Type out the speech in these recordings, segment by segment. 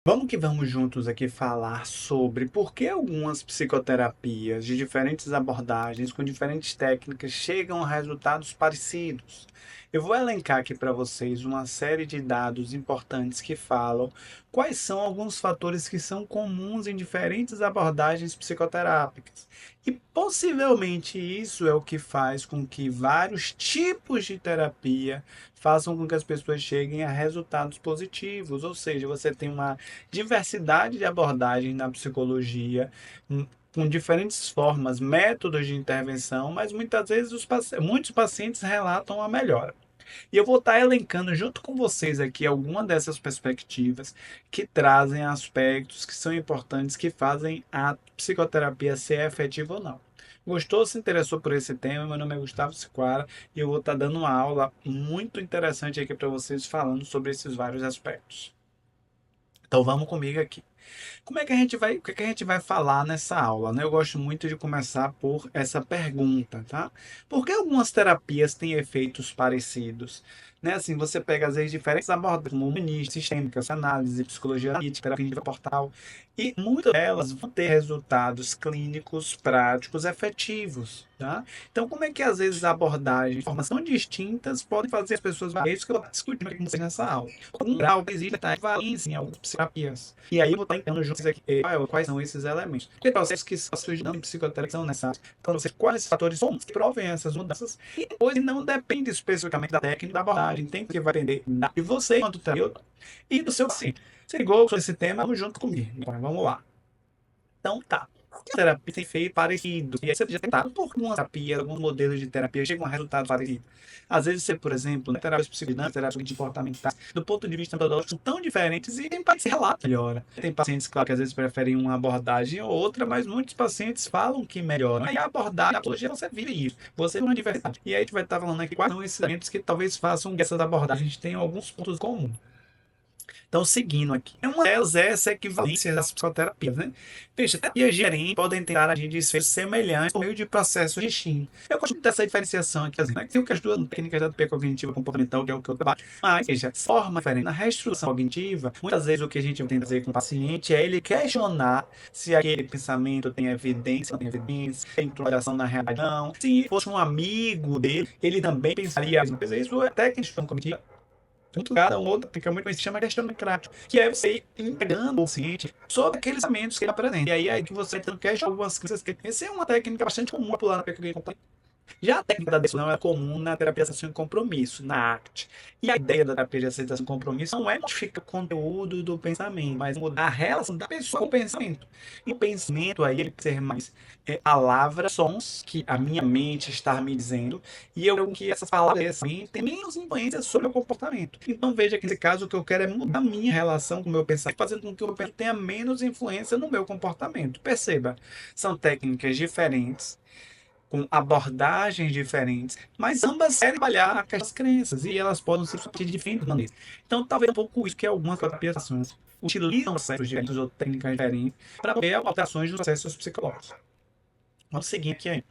Vamos que vamos juntos aqui falar sobre por que algumas psicoterapias de diferentes abordagens, com diferentes técnicas, chegam a resultados parecidos. Eu vou elencar aqui para vocês uma série de dados importantes que falam quais são alguns fatores que são comuns em diferentes abordagens psicoterápicas. E possivelmente isso é o que faz com que vários tipos de terapia façam com que as pessoas cheguem a resultados positivos, ou seja, você tem uma diversidade de abordagens na psicologia, com diferentes formas, métodos de intervenção, mas muitas vezes muitos pacientes relatam a melhora. E eu vou estar elencando junto com vocês aqui algumas dessas perspectivas que trazem aspectos que são importantes, que fazem a psicoterapia ser efetiva ou não. Gostou, se interessou por esse tema? Meu nome é Gustavo Siquara e eu vou estar dando uma aula muito interessante aqui para vocês falando sobre esses vários aspectos. Então vamos comigo aqui. O que que a gente vai falar nessa aula, né? Eu gosto muito de começar por essa pergunta, tá? Por que algumas terapias têm efeitos parecidos? Né? Assim, você pega às vezes diferentes abordagens, como humanista, sistêmica, análise, psicologia analítica, terapia portal, e muitas delas vão ter resultados clínicos, práticos, efetivos, tá? Então, como é que às vezes abordagens, formas tão distintas podem fazer as pessoas ver isso que eu vou discutir aqui com vocês nessa aula? Um grau que existe a equivalência em algumas terapias. E aí eu vou estar entrando juntos aqui quais são esses elementos. Porque processos que estão estudando em psicoterapia são necessários. Então, você quais esses fatores são que provém essas mudanças. E depois não depende especificamente da técnica da abordagem. Tem que vai depender de você, enquanto terapeuta, e do seu paciente. Você ligou com esse tema, vamos junto comigo. Então, vamos lá. Então, tá. A terapia tem feito parecido. E aí você já tentado por algumas terapias, alguns modelos de terapia chegam a resultados parecidos. Às vezes você, por exemplo, terapias psicodinâmicas, terapias comportamentais, do ponto de vista metodológico, são tão diferentes e tem pacientes que relatam melhora. Tem pacientes, claro, que às vezes preferem uma abordagem ou outra, mas muitos pacientes falam que melhoram. E a abordagem, a psicologia, você vive isso. Você é uma diversidade. E aí a gente vai estar falando aqui quais são esses elementos que talvez façam que essas abordagens tenham alguns pontos comuns. Então, seguindo aqui, uma delas é essa equivalência das psicoterapias, né? Veja, terapias diferentes podem tentar agir de desfechos semelhantes por meio de processos distintos. Eu gosto muito dessa diferenciação aqui, assim, né? Tem o que as duas técnicas da terapia cognitiva comportamental, que é o que eu trabalho, mas, veja, forma diferente. Na reestruturação cognitiva, muitas vezes o que a gente tenta fazer com o paciente é ele questionar se aquele pensamento tem evidência, não tem evidência, tem interação na realidade, não. Se fosse um amigo dele, ele também pensaria, mas isso é técnica cognitiva muito ligado a uma outra técnica muito conhecida, chama questão democrática, que é você ir entregando o paciente sobre aqueles pensamentos que ele apresenta. E aí é que você tem que questionar algumas coisas que essa é uma técnica bastante comum popular na PQG. Já a técnica da decisão é comum na terapia de aceitação e compromisso, na ACT. E a ideia da terapia de aceitação e compromisso não é modificar o conteúdo do pensamento, mas mudar a relação da pessoa com o pensamento. E o pensamento aí ele ser mais palavras, sons que a minha mente está me dizendo, e eu que essas palavras têm menos influência sobre o comportamento. Então veja que nesse caso o que eu quero é mudar a minha relação com o meu pensamento, fazendo com que o meu pensamento tenha menos influência no meu comportamento. Perceba, são técnicas diferentes com abordagens diferentes, mas ambas querem trabalhar a questão das crenças e elas podem se discutir de diferentes maneiras. Então, talvez um pouco isso que algumas terapias utilizam processos diferentes ou técnicas diferentes para ver alterações nos processos psicológicos. Vamos seguir aqui.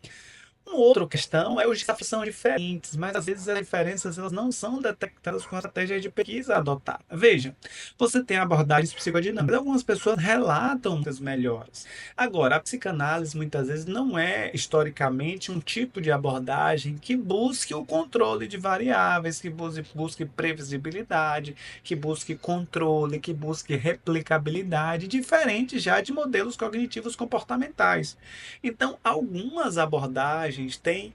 Uma outra questão é os desafios são diferentes, mas às vezes as diferenças elas não são detectadas com a estratégia de pesquisa adotada. Veja, você tem abordagens psicodinâmicas, algumas pessoas relatam muitas melhoras. Agora, a psicanálise muitas vezes não é historicamente um tipo de abordagem que busque o controle de variáveis, que busque previsibilidade, que busque controle, que busque replicabilidade, diferente já de modelos cognitivos comportamentais. Então, algumas abordagens têm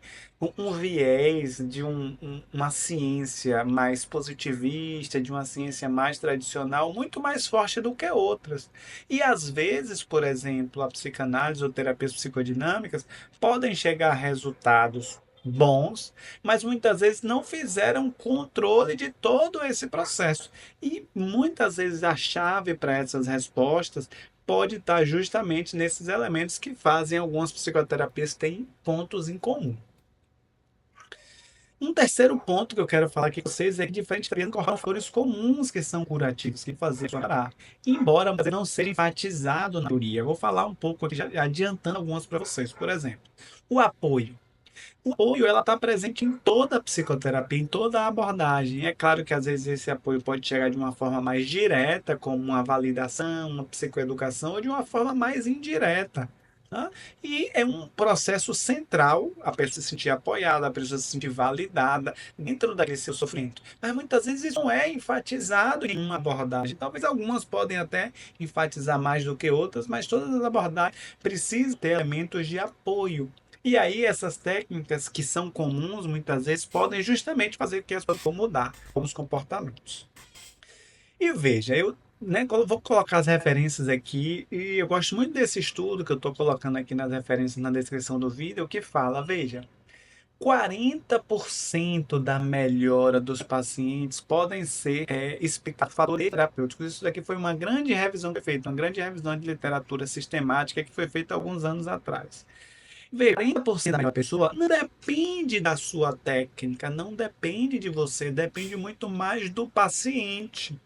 um viés de uma ciência mais positivista, de uma ciência mais tradicional, muito mais forte do que outras. E às vezes, por exemplo, a psicanálise ou terapias psicodinâmicas podem chegar a resultados bons, mas muitas vezes não fizeram controle de todo esse processo. E muitas vezes a chave para essas respostas pode estar justamente nesses elementos que fazem algumas psicoterapias terem pontos em comum. Um terceiro ponto que eu quero falar aqui com vocês é que diferentes terapias incorporam fatores comuns que são curativos, que fazem chorar, embora não seja enfatizado na teoria. Eu vou falar um pouco aqui, já adiantando algumas para vocês. Por exemplo, o apoio. O apoio, ela está presente em toda a psicoterapia, em toda a abordagem. É claro que às vezes esse apoio pode chegar de uma forma mais direta, como uma validação, uma psicoeducação, ou de uma forma mais indireta. Tá? E é um processo central, a pessoa se sentir apoiada, a pessoa se sentir validada dentro daquele seu sofrimento. Mas muitas vezes isso não é enfatizado em uma abordagem. Talvez algumas podem até enfatizar mais do que outras, mas todas as abordagens precisam ter elementos de apoio. E aí essas técnicas que são comuns muitas vezes podem justamente fazer que as pessoas mudar os comportamentos. E veja, eu vou colocar as referências aqui e eu gosto muito desse estudo que eu estou colocando aqui nas referências na descrição do vídeo que fala, veja, 40% da melhora dos pacientes podem ser explicados por fatores terapêuticos. Isso daqui foi uma grande revisão que foi feita, uma grande revisão de literatura sistemática que foi feita alguns anos atrás. Veja, 40% da pessoa não depende da sua técnica, não depende de você, depende muito mais do paciente,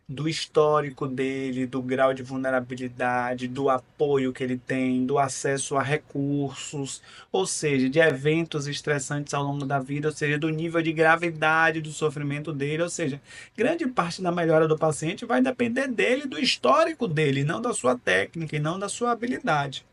do histórico dele, do grau de vulnerabilidade, do apoio que ele tem, do acesso a recursos, ou seja, de eventos estressantes ao longo da vida, ou seja, do nível de gravidade do sofrimento dele, ou seja, grande parte da melhora do paciente vai depender dele, do histórico dele, não da sua técnica e não da sua habilidade.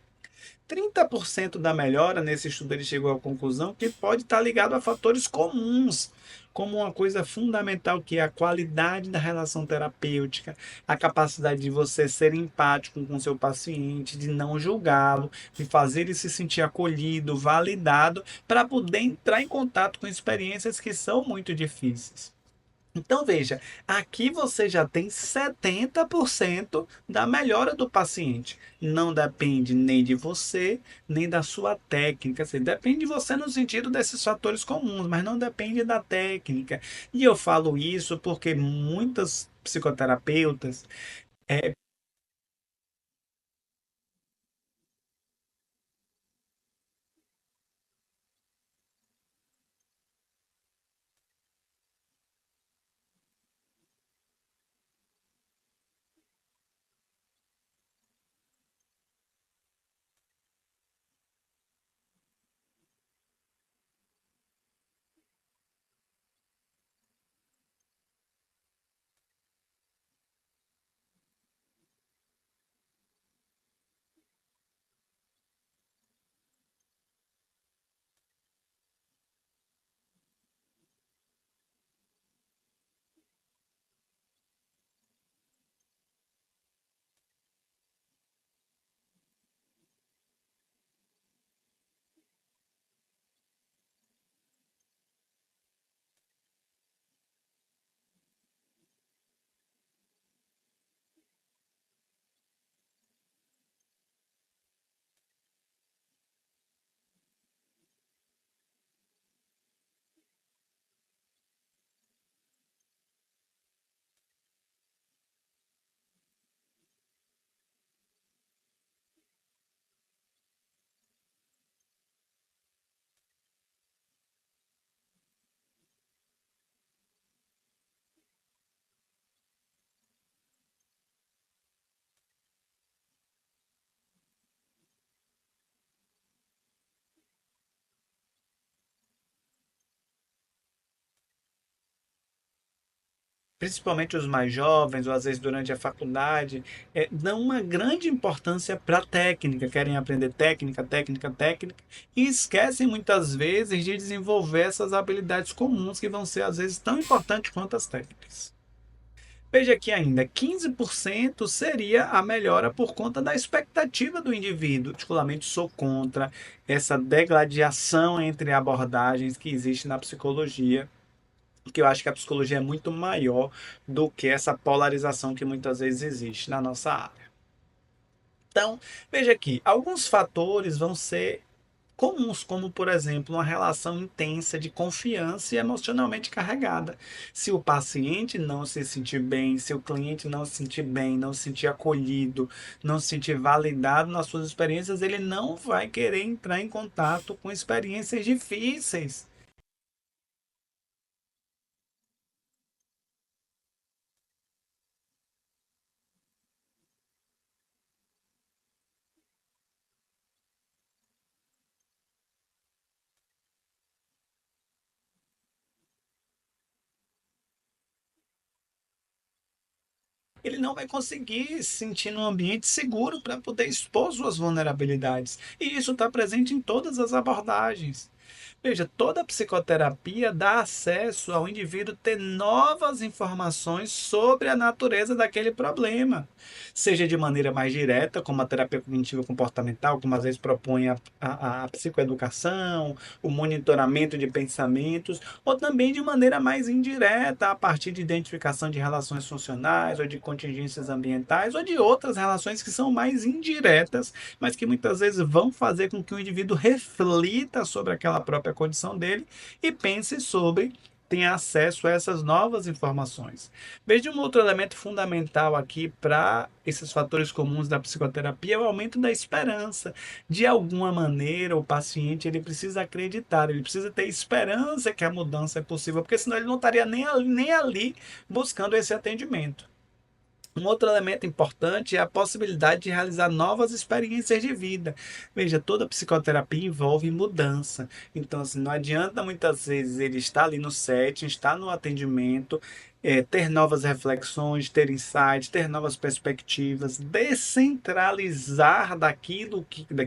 30% da melhora, nesse estudo ele chegou à conclusão que pode estar ligado a fatores comuns, como uma coisa fundamental que é a qualidade da relação terapêutica, a capacidade de você ser empático com seu paciente, de não julgá-lo, de fazer ele se sentir acolhido, validado, para poder entrar em contato com experiências que são muito difíceis. Então veja, aqui você já tem 70% da melhora do paciente. Não depende nem de você, nem da sua técnica. Assim, depende de você no sentido desses fatores comuns, mas não depende da técnica. E eu falo isso porque muitas psicoterapeutas. Principalmente os mais jovens, ou às vezes durante a faculdade, dão uma grande importância para a técnica, querem aprender técnica, técnica, técnica, e esquecem muitas vezes de desenvolver essas habilidades comuns que vão ser às vezes tão importantes quanto as técnicas. Veja aqui ainda, 15% seria a melhora por conta da expectativa do indivíduo. Particularmente sou contra essa degladiação entre abordagens que existe na psicologia, porque eu acho que a psicologia é muito maior do que essa polarização que muitas vezes existe na nossa área. Então, veja aqui, alguns fatores vão ser comuns, como por exemplo, uma relação intensa de confiança e emocionalmente carregada. Se o paciente não se sentir bem, se o cliente não se sentir bem, não se sentir acolhido, não se sentir validado nas suas experiências, ele não vai querer entrar em contato com experiências difíceis. ele não vai conseguir se sentir num ambiente seguro para poder expor suas vulnerabilidades. E isso está presente em todas as abordagens. Veja, toda psicoterapia dá acesso ao indivíduo ter novas informações sobre a natureza daquele problema, seja de maneira mais direta, como a terapia cognitivo comportamental, como às vezes propõe a psicoeducação, o monitoramento de pensamentos, ou também de maneira mais indireta, a partir de identificação de relações funcionais, ou de contingências ambientais, ou de outras relações que são mais indiretas, mas que muitas vezes vão fazer com que o indivíduo reflita sobre aquela própria condição dele e pense sobre, tenha acesso a essas novas informações. Veja um outro elemento fundamental aqui para esses fatores comuns da psicoterapia é o aumento da esperança. De alguma maneira, o paciente ele precisa acreditar, ele precisa ter esperança que a mudança é possível, porque senão ele não estaria nem ali buscando esse atendimento. Um outro elemento importante é a possibilidade de realizar novas experiências de vida. Veja, toda psicoterapia envolve mudança. Então, assim, não adianta muitas vezes ele estar ali no setting, estar no atendimento, ter novas reflexões, ter insights, ter novas perspectivas, descentralizar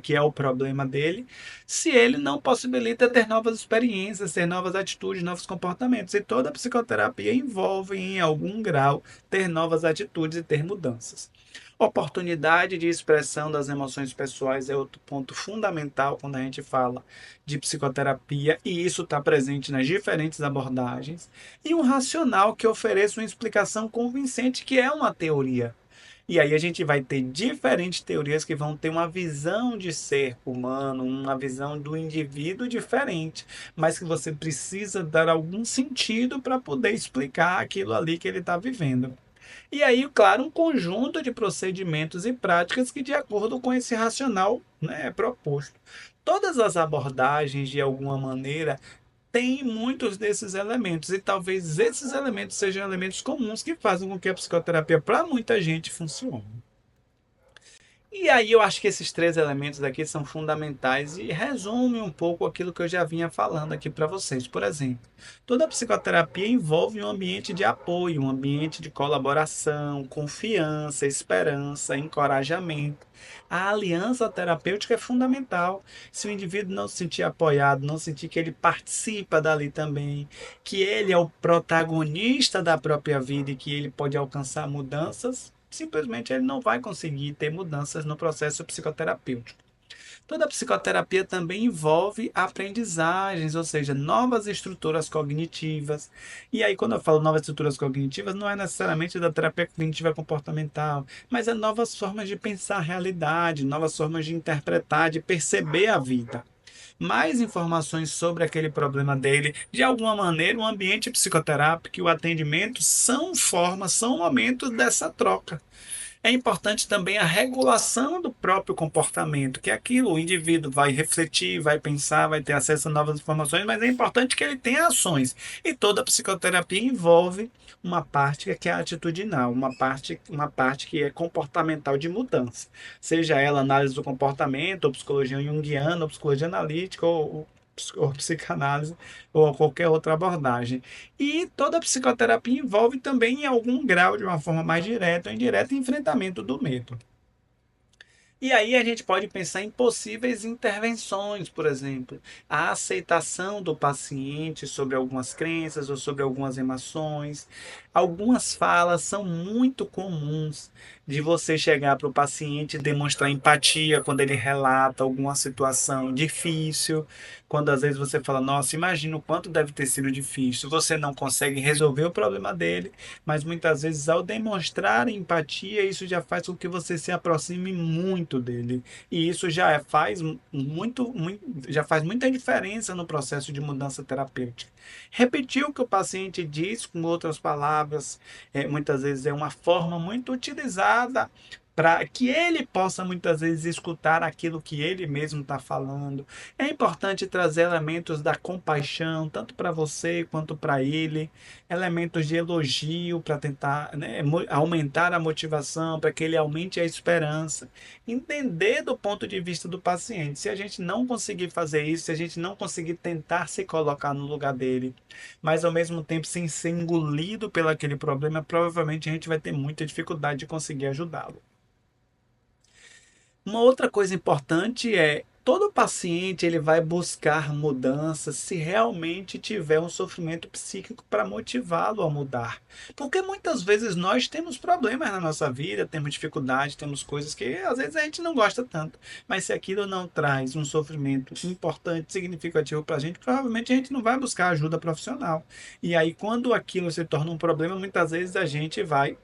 que é o problema dele, se ele não possibilita ter novas experiências, ter novas atitudes, novos comportamentos. E toda psicoterapia envolve, em algum grau, ter novas atitudes e ter mudanças. Oportunidade de expressão das emoções pessoais é outro ponto fundamental quando a gente fala de psicoterapia, e isso está presente nas diferentes abordagens. E um racional que ofereça uma explicação convincente, que é uma teoria. E aí a gente vai ter diferentes teorias que vão ter uma visão de ser humano, uma visão do indivíduo diferente, mas que você precisa dar algum sentido para poder explicar aquilo ali que ele está vivendo. E aí, claro, um conjunto de procedimentos e práticas que, de acordo com esse racional, né, é proposto. Todas as abordagens, de alguma maneira, têm muitos desses elementos, e talvez esses elementos sejam elementos comuns que fazem com que a psicoterapia, para muita gente, funcione. E aí eu acho que esses três elementos aqui são fundamentais e resumem um pouco aquilo que eu já vinha falando aqui para vocês. Por exemplo, toda psicoterapia envolve um ambiente de apoio, um ambiente de colaboração, confiança, esperança, encorajamento. A aliança terapêutica é fundamental. Se o indivíduo não se sentir apoiado, não sentir que ele participa dali também, que ele é o protagonista da própria vida e que ele pode alcançar mudanças, simplesmente ele não vai conseguir ter mudanças no processo psicoterapêutico. Toda psicoterapia também envolve aprendizagens, ou seja, novas estruturas cognitivas. E aí, quando eu falo novas estruturas cognitivas, não é necessariamente da terapia cognitiva comportamental, mas é novas formas de pensar a realidade, novas formas de interpretar, de perceber a vida. Mais informações sobre aquele problema dele, de alguma maneira, o ambiente psicoterápico e o atendimento são formas, são momentos dessa troca. É importante também a regulação do próprio comportamento, que é aquilo, o indivíduo vai refletir, vai pensar, vai ter acesso a novas informações, mas é importante que ele tenha ações. E toda a psicoterapia envolve uma parte que é atitudinal, uma parte que é comportamental de mudança. Seja ela análise do comportamento, ou psicologia junguiana, ou psicologia analítica, ou psicanálise, ou qualquer outra abordagem. E toda a psicoterapia envolve também, em algum grau, de uma forma mais direta ou indireta, enfrentamento do medo. E aí a gente pode pensar em possíveis intervenções, por exemplo, a aceitação do paciente sobre algumas crenças ou sobre algumas emoções. Algumas falas são muito comuns de você chegar para o paciente e demonstrar empatia quando ele relata alguma situação difícil, quando às vezes você fala, nossa, imagina o quanto deve ter sido difícil. Você não consegue resolver o problema dele, mas muitas vezes ao demonstrar empatia, isso já faz com que você se aproxime muito dele. E isso já faz muita diferença no processo de mudança terapêutica. Repetir o que o paciente diz com outras palavras, muitas vezes é uma forma muito utilizada para que ele possa muitas vezes escutar aquilo que ele mesmo está falando. É importante trazer elementos da compaixão, tanto para você quanto para ele, elementos de elogio para tentar, né, aumentar a motivação, para que ele aumente a esperança. Entender do ponto de vista do paciente. Se a gente não conseguir fazer isso, se a gente não conseguir tentar se colocar no lugar dele, mas ao mesmo tempo sem ser engolido pelo aquele problema, provavelmente a gente vai ter muita dificuldade de conseguir ajudá-lo. Uma outra coisa importante é todo paciente ele vai buscar mudanças se realmente tiver um sofrimento psíquico para motivá-lo a mudar. Porque muitas vezes nós temos problemas na nossa vida, temos dificuldades, temos coisas que às vezes a gente não gosta tanto. Mas se aquilo não traz um sofrimento importante, significativo para a gente, provavelmente a gente não vai buscar ajuda profissional. E aí, quando aquilo se torna um problema, muitas vezes a gente vai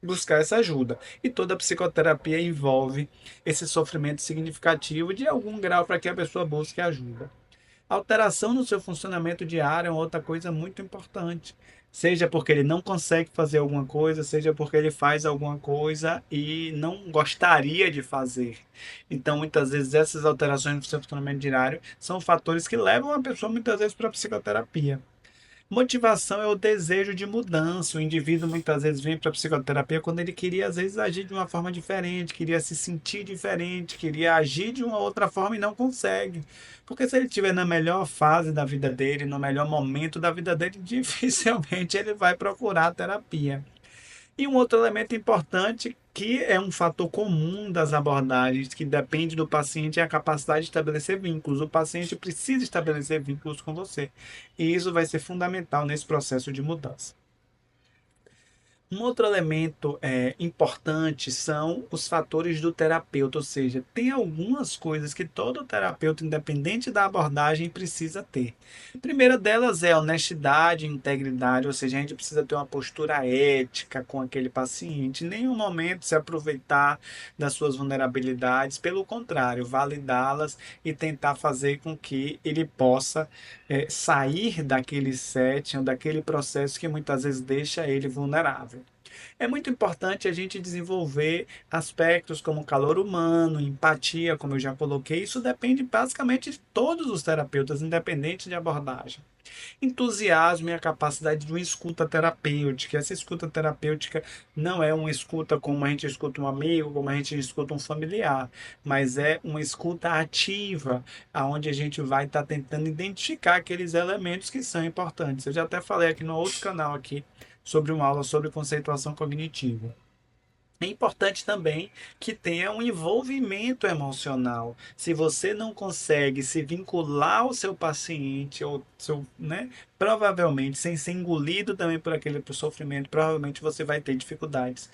buscar essa ajuda. E toda psicoterapia envolve esse sofrimento significativo de algum grau para que a pessoa busque ajuda. Alteração no seu funcionamento diário é outra coisa muito importante. Seja porque ele não consegue fazer alguma coisa, seja porque ele faz alguma coisa e não gostaria de fazer. Então, muitas vezes, essas alterações no seu funcionamento diário são fatores que levam a pessoa, muitas vezes, para a psicoterapia. Motivação é o desejo de mudança. O indivíduo muitas vezes vem para a psicoterapia quando ele queria, às vezes, agir de uma forma diferente, queria se sentir diferente, queria agir de uma outra forma e não consegue. Porque se ele estiver na melhor fase da vida dele, no melhor momento da vida dele, dificilmente ele vai procurar a terapia. E um outro elemento importante, que é um fator comum das abordagens, que depende do paciente, é a capacidade de estabelecer vínculos. O paciente precisa estabelecer vínculos com você. E isso vai ser fundamental nesse processo de mudança. Um outro elemento importante são os fatores do terapeuta, ou seja, tem algumas coisas que todo terapeuta, independente da abordagem, precisa ter. A primeira delas é honestidade e integridade, ou seja, a gente precisa ter uma postura ética com aquele paciente, em nenhum momento se aproveitar das suas vulnerabilidades, pelo contrário, validá-las e tentar fazer com que ele possa sair daquele setting, daquele processo que muitas vezes deixa ele vulnerável. É muito importante a gente desenvolver aspectos como calor humano, empatia, como eu já coloquei. Isso depende basicamente de todos os terapeutas, independente de abordagem. Entusiasmo e a capacidade de uma escuta terapêutica. Essa escuta terapêutica não é uma escuta como a gente escuta um amigo, como a gente escuta um familiar, mas é uma escuta ativa, aonde a gente vai estar tentando identificar aqueles elementos que são importantes. Eu já até falei aqui no outro canal aqui sobre uma aula sobre conceituação cognitiva. É importante também que tenha um envolvimento emocional. Se você não consegue se vincular ao seu paciente, ou seu, né, provavelmente, sem ser engolido também por aquele sofrimento, provavelmente você vai ter dificuldades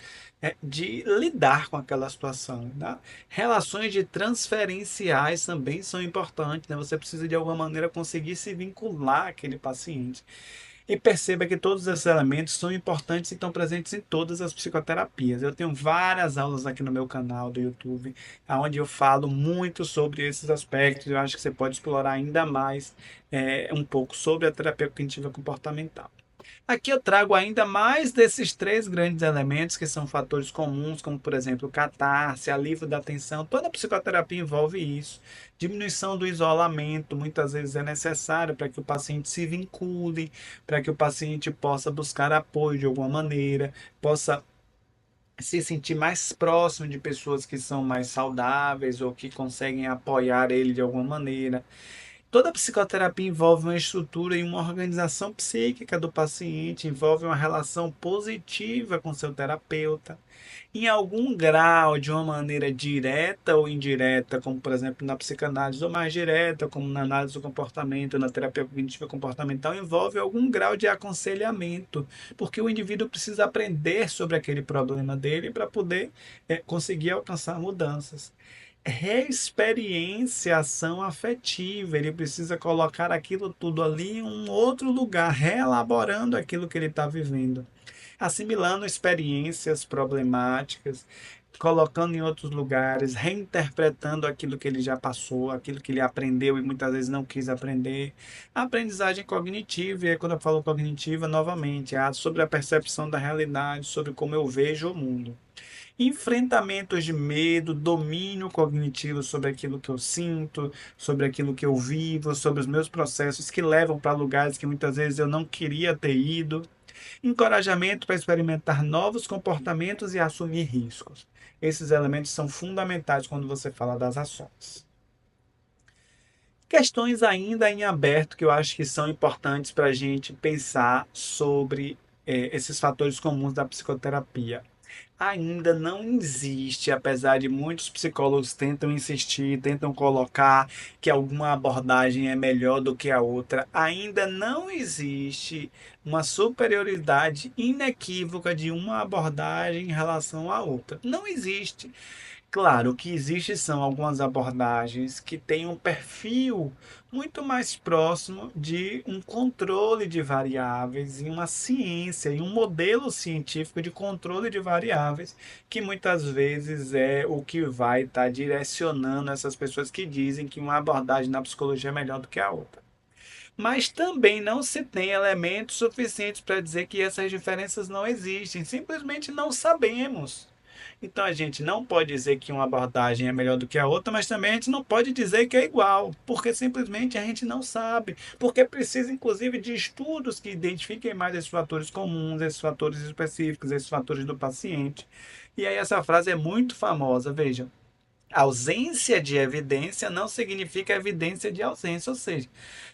de lidar com aquela situação. Né? Relações de transferenciais também são importantes. Né? Você precisa, de alguma maneira, conseguir se vincular àquele paciente. E perceba que todos esses elementos são importantes e estão presentes em todas as psicoterapias. Eu tenho várias aulas aqui no meu canal do YouTube, onde eu falo muito sobre esses aspectos. Eu acho que você pode explorar ainda mais um pouco sobre a terapia cognitiva comportamental. Aqui eu trago ainda mais desses três grandes elementos que são fatores comuns, como por exemplo, catarse, alívio da tensão. Toda a psicoterapia envolve isso. Diminuição do isolamento, muitas vezes é necessário para que o paciente se vincule, para que o paciente possa buscar apoio de alguma maneira, possa se sentir mais próximo de pessoas que são mais saudáveis ou que conseguem apoiar ele de alguma maneira. Toda psicoterapia envolve uma estrutura e uma organização psíquica do paciente, envolve uma relação positiva com seu terapeuta. Em algum grau, de uma maneira direta ou indireta, como por exemplo na psicanálise, ou mais direta, como na análise do comportamento, na terapia cognitiva comportamental, envolve algum grau de aconselhamento, porque o indivíduo precisa aprender sobre aquele problema dele para poder conseguir alcançar mudanças. Reexperienciação afetiva, ele precisa colocar aquilo tudo ali em um outro lugar, reelaborando aquilo que ele está vivendo, assimilando experiências problemáticas, colocando em outros lugares, reinterpretando aquilo que ele já passou, aquilo que ele aprendeu e muitas vezes não quis aprender. A aprendizagem cognitiva, e aí quando eu falo cognitiva, novamente, é sobre a percepção da realidade, sobre como eu vejo o mundo. Enfrentamentos de medo, domínio cognitivo sobre aquilo que eu sinto, sobre aquilo que eu vivo, sobre os meus processos que levam para lugares que muitas vezes eu não queria ter ido. Encorajamento para experimentar novos comportamentos e assumir riscos. Esses elementos são fundamentais quando você fala das ações. Questões ainda em aberto que eu acho que são importantes para a gente pensar sobre esses fatores comuns da psicoterapia. Ainda não existe, apesar de muitos psicólogos tentam insistir, tentam colocar que alguma abordagem é melhor do que a outra, ainda não existe uma superioridade inequívoca de uma abordagem em relação à outra. Não existe. Claro, o que existe são algumas abordagens que têm um perfil muito mais próximo de um controle de variáveis e uma ciência e um modelo científico de controle de variáveis, que muitas vezes é o que vai estar direcionando essas pessoas que dizem que uma abordagem na psicologia é melhor do que a outra. Mas também não se tem elementos suficientes para dizer que essas diferenças não existem, simplesmente não sabemos. Então a gente não pode dizer que uma abordagem é melhor do que a outra, mas também a gente não pode dizer que é igual, porque simplesmente a gente não sabe. Porque precisa, inclusive, de estudos que identifiquem mais esses fatores comuns, esses fatores específicos, esses fatores do paciente. E aí essa frase é muito famosa, veja. Ausência de evidência não significa evidência de ausência, ou seja,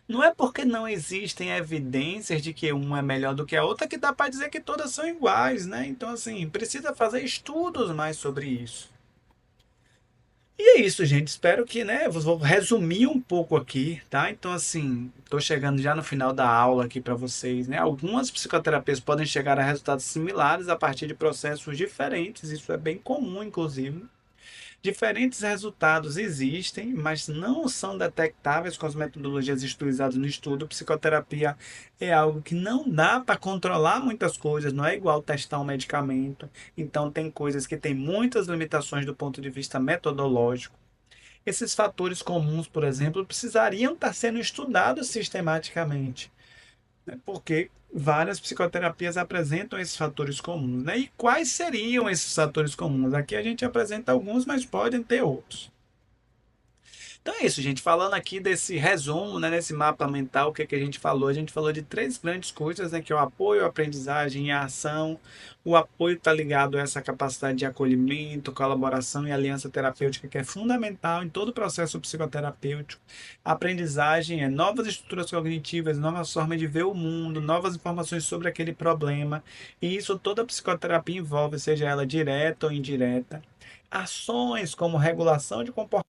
não é porque não existem evidências de que uma é melhor do que a outra que dá para dizer que todas são iguais, né? Então, assim, precisa fazer estudos mais sobre isso. E é isso, gente. Espero que, né, vou resumir um pouco aqui, tá? Então, assim, estou chegando já no final da aula aqui para vocês, né? Algumas psicoterapias podem chegar a resultados similares a partir de processos diferentes, isso é bem comum, inclusive. Diferentes resultados existem, mas não são detectáveis com as metodologias utilizadas no estudo. Psicoterapia é algo que não dá para controlar muitas coisas, não é igual testar um medicamento. Então, tem coisas que têm muitas limitações do ponto de vista metodológico. Esses fatores comuns, por exemplo, precisariam estar sendo estudados sistematicamente, né? Porque várias psicoterapias apresentam esses fatores comuns, né? E quais seriam esses fatores comuns? Aqui a gente apresenta alguns, mas podem ter outros. Então é isso, gente. Falando aqui desse resumo, né, nesse mapa mental, o que, que a gente falou? A gente falou de três grandes coisas, né, que é o apoio, a aprendizagem e a ação. O apoio está ligado a essa capacidade de acolhimento, colaboração e aliança terapêutica, que é fundamental em todo o processo psicoterapêutico. A aprendizagem é novas estruturas cognitivas, novas formas de ver o mundo, novas informações sobre aquele problema. E isso toda a psicoterapia envolve, seja ela direta ou indireta. Ações como regulação de comportamento